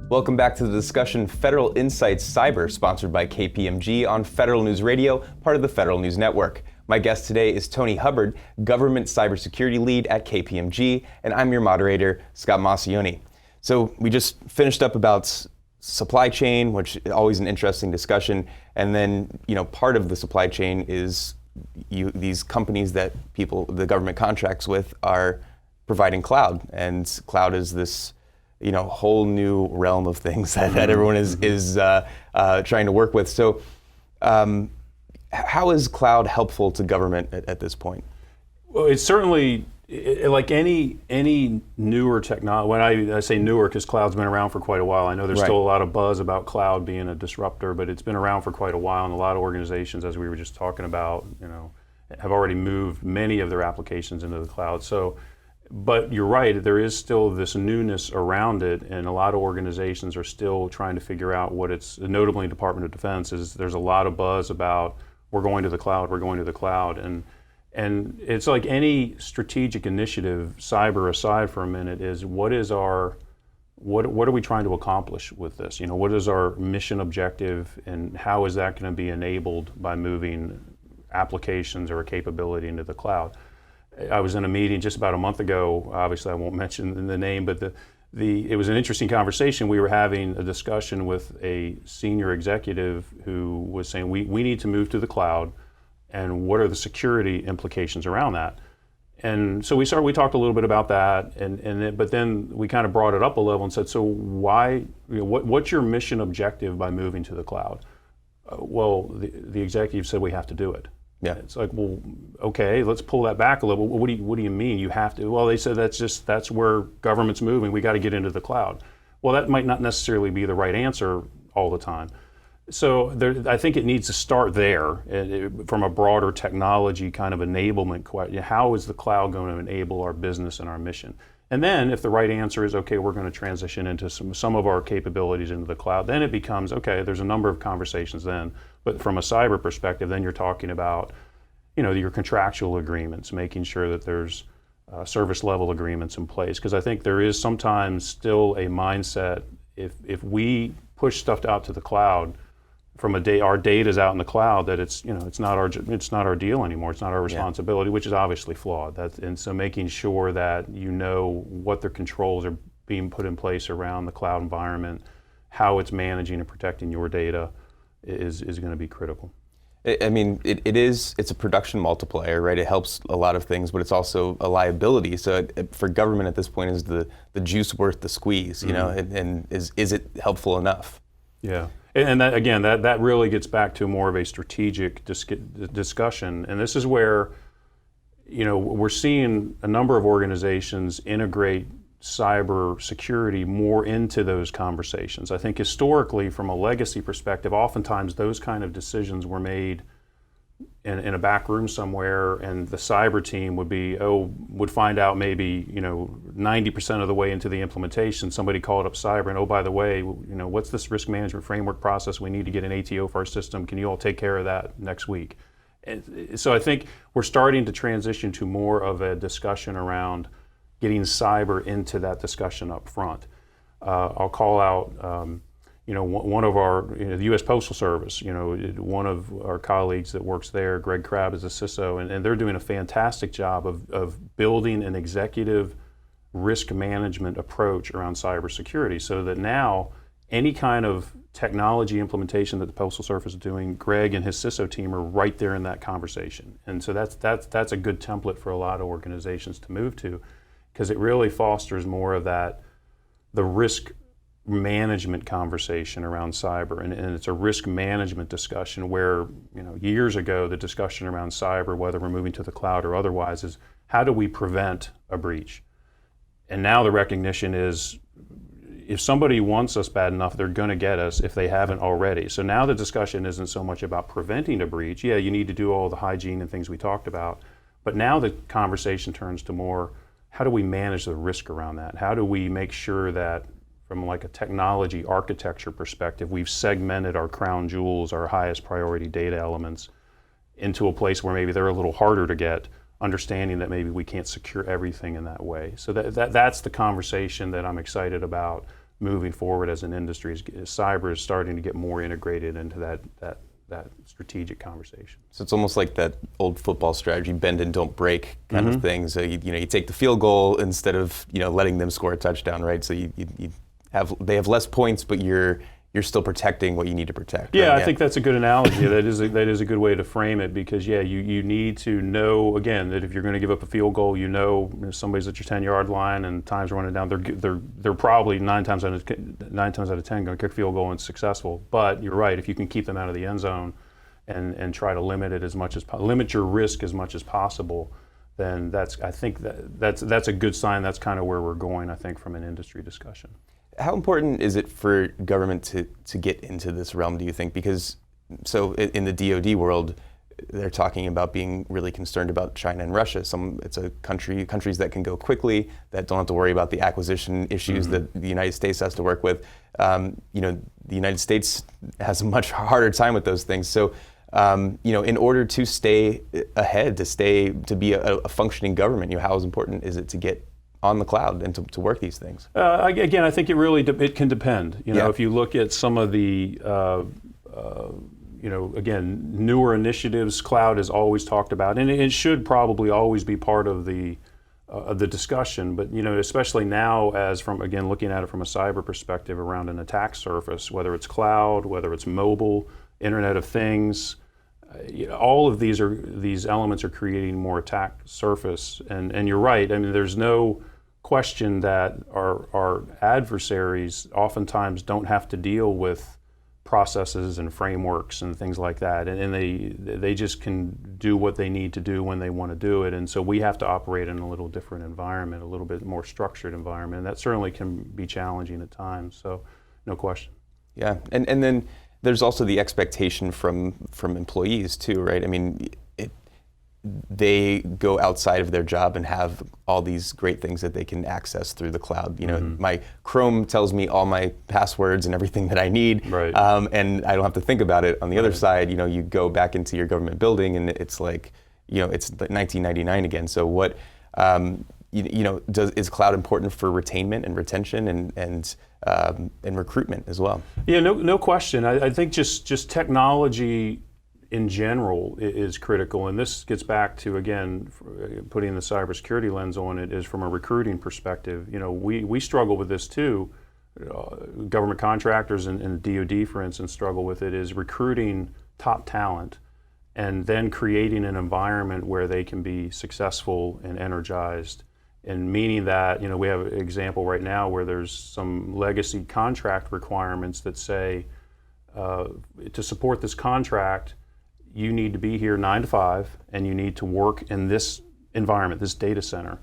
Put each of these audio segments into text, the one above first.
Welcome back to the discussion Federal Insights Cyber, sponsored by KPMG on Federal News Radio, part of the Federal News Network. My guest today is Tony Hubbard, Government Cybersecurity Lead at KPMG, and I'm your moderator, Scott Maucione. So we just finished up about supply chain, which is always an interesting discussion, and then part of the supply chain is these companies that the government contracts with are providing cloud, and cloud is this whole new realm of things that everyone is trying to work with. So how is cloud helpful to government at this point? Well, it's certainly, like any newer technology, when I say newer, because cloud's been around for quite a while. I know there's still a lot of buzz about cloud being a disruptor, but it's been around for quite a while, and a lot of organizations, as we were just talking about, have already moved many of their applications into the cloud. But you're right, there is still this newness around it, and a lot of organizations are still trying to figure out what it's, notably Department of Defense, is there's a lot of buzz about we're going to the cloud, and it's like any strategic initiative, cyber aside for a minute, is what are we trying to accomplish with this? What is our mission objective, and how is that going to be enabled by moving applications or a capability into the cloud? I was in a meeting just about a month ago. Obviously, I won't mention the name, but it was an interesting conversation. We were having a discussion with a senior executive who was saying, we need to move to the cloud, and what are the security implications around that? And so we talked a little bit about that, but then we kind of brought it up a level and said, so why, what's your mission objective by moving to the cloud? Well, the executive said we have to do it. Yeah, it's like, well, okay, let's pull that back a little. What do you mean you have to? Well, they said that's where government's moving. We got to get into the cloud. Well, that might not necessarily be the right answer all the time. So I think it needs to start there from a broader technology kind of enablement question. How is the cloud going to enable our business and our mission? And then if the right answer is, okay, we're going to transition into some of our capabilities into the cloud, then it becomes, okay, there's a number of conversations then. But from a cyber perspective, then you're talking about, your contractual agreements, making sure that there's service level agreements in place. Because I think there is sometimes still a mindset, if we push stuff out to the cloud, our data's out in the cloud, that it's not our deal anymore. It's not our responsibility, which is obviously flawed. And so making sure that what their controls are being put in place around the cloud environment, how it's managing and protecting your data is going to be critical. I mean, it's a production multiplier, right? It helps a lot of things, but it's also a liability. So for government at this point, is the juice worth the squeeze? And is it helpful enough? Yeah. And that, again, that really gets back to more of a strategic discussion. And this is where, we're seeing a number of organizations integrate cyber security more into those conversations. I think historically, from a legacy perspective, oftentimes those kind of decisions were made in a back room somewhere, and the cyber team would find out maybe 90% of the way into the implementation, somebody called up cyber and, oh, by the way, what's this risk management framework process? We need to get an ATO for our system. Can you all take care of that next week? And so I think we're starting to transition to more of a discussion around getting cyber into that discussion up front. I'll call out one of our, the U.S. Postal Service, one of our colleagues that works there, Greg Crabb, is a CISO, and they're doing a fantastic job of building an executive risk management approach around cybersecurity, so that now any kind of technology implementation that the Postal Service is doing, Greg and his CISO team are right there in that conversation. And so that's a good template for a lot of organizations to move to, because it really fosters more of the risk management conversation around cyber, and it's a risk management discussion where years ago the discussion around cyber, whether we're moving to the cloud or otherwise, is how do we prevent a breach? And now the recognition is, if somebody wants us bad enough, they're going to get us if they haven't already. So now the discussion isn't so much about preventing a breach. Yeah, you need to do all the hygiene and things we talked about, but now the conversation turns to more, how do we manage the risk around that? How do we make sure that from like a technology architecture perspective, we've segmented our crown jewels, our highest priority data elements, into a place where maybe they're a little harder to get, understanding that maybe we can't secure everything in that way. So that's the conversation that I'm excited about moving forward as an industry. Cyber is starting to get more integrated into that strategic conversation. So it's almost like that old football strategy, bend and don't break kind of thing. So you take the field goal instead of letting them score a touchdown, right? So they have less points, but you're still protecting what you need to protect. Yeah, right? I think that's a good analogy. that is a good way to frame it, because you need to know, again, that if you're going to give up a field goal, if somebody's at your 10-yard line and time's running down, they're probably nine times out of 10 going to kick a field goal and successful. But you're right, if you can keep them out of the end zone and try to limit your risk as much as possible, then I think that's a good sign. That's kind of where we're going, I think, from an industry discussion. How important is it for government to get into this realm, do you think? Because so in the DoD world, they're talking about being really concerned about China and Russia. It's a countries that can go quickly, that don't have to worry about the acquisition issues that the United States has to work with. The United States has a much harder time with those things. So, in order to stay ahead, to be a functioning government, how important is it to get on the cloud and to work these things? Again, I think it can depend. If you look at some of the again, newer initiatives, cloud is always talked about, and it should probably always be part of the discussion. But especially now, looking at it from a cyber perspective around an attack surface, whether it's cloud, whether it's mobile, Internet of Things, all of these elements are creating more attack surface. And you're right. I mean, there's no question that our adversaries oftentimes don't have to deal with processes and frameworks and things like that, and they just can do what they need to do when they want to do it. And so we have to operate in a little different environment, a little bit more structured environment. And that certainly can be challenging at times. So, no question. Yeah, and then there's also the expectation from employees too, right? I mean, they go outside of their job and have all these great things that they can access through the cloud. My Chrome tells me all my passwords and everything that I need, right. And I don't have to think about it. On the other side, you go back into your government building and it's like, it's 1999 again. So what, is cloud important for retainment and retention and recruitment as well? Yeah, no question. I think just technology in general is critical, and this gets back to, again, putting the cybersecurity lens on it, is from a recruiting perspective. We struggle with this too. Government contractors and DoD, for instance, struggle with it, is recruiting top talent and then creating an environment where they can be successful and energized. And meaning that, we have an example right now where there's some legacy contract requirements that say, to support this contract, you need to be here 9 to 5, and you need to work in this environment, this data center.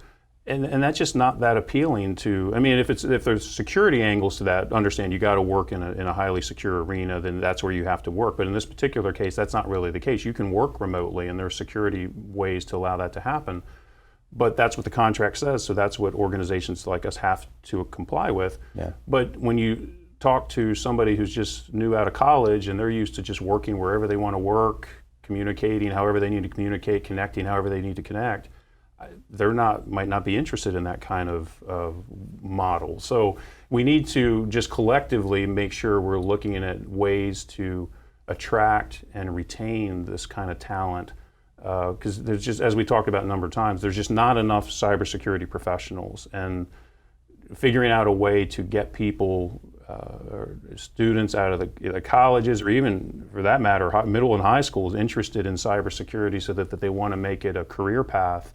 And that's just not that appealing to, I mean, if there's security angles to that, understand you got to work in a highly secure arena, then that's where you have to work. But in this particular case, that's not really the case. You can work remotely, and there are security ways to allow that to happen. But that's what the contract says, so that's what organizations like us have to comply with. Yeah. But when you talk to somebody who's just new out of college and they're used to just working wherever they want to work, communicating however they need to communicate, connecting however they need to connect, might not be interested in that kind of model. So we need to just collectively make sure we're looking at ways to attract and retain this kind of talent, because there's just, as we talked about a number of times, there's just not enough cybersecurity professionals, and figuring out a way to get people, or students out of the colleges, or even for that matter, middle and high schools, interested in cybersecurity so that they want to make it a career path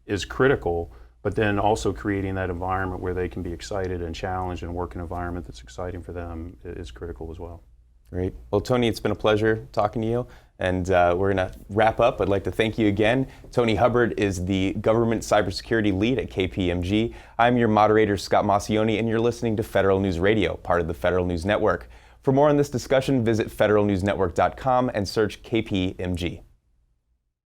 is critical. But then also creating that environment where they can be excited and challenged and work in an environment that's exciting for them is critical as well. Great. Well, Tony, it's been a pleasure talking to you. And we're going to wrap up. I'd like to thank you again. Tony Hubbard is the Government Cybersecurity Lead at KPMG. I'm your moderator, Scott Maucione, and you're listening to Federal News Radio, part of the Federal News Network. For more on this discussion, visit federalnewsnetwork.com and search KPMG.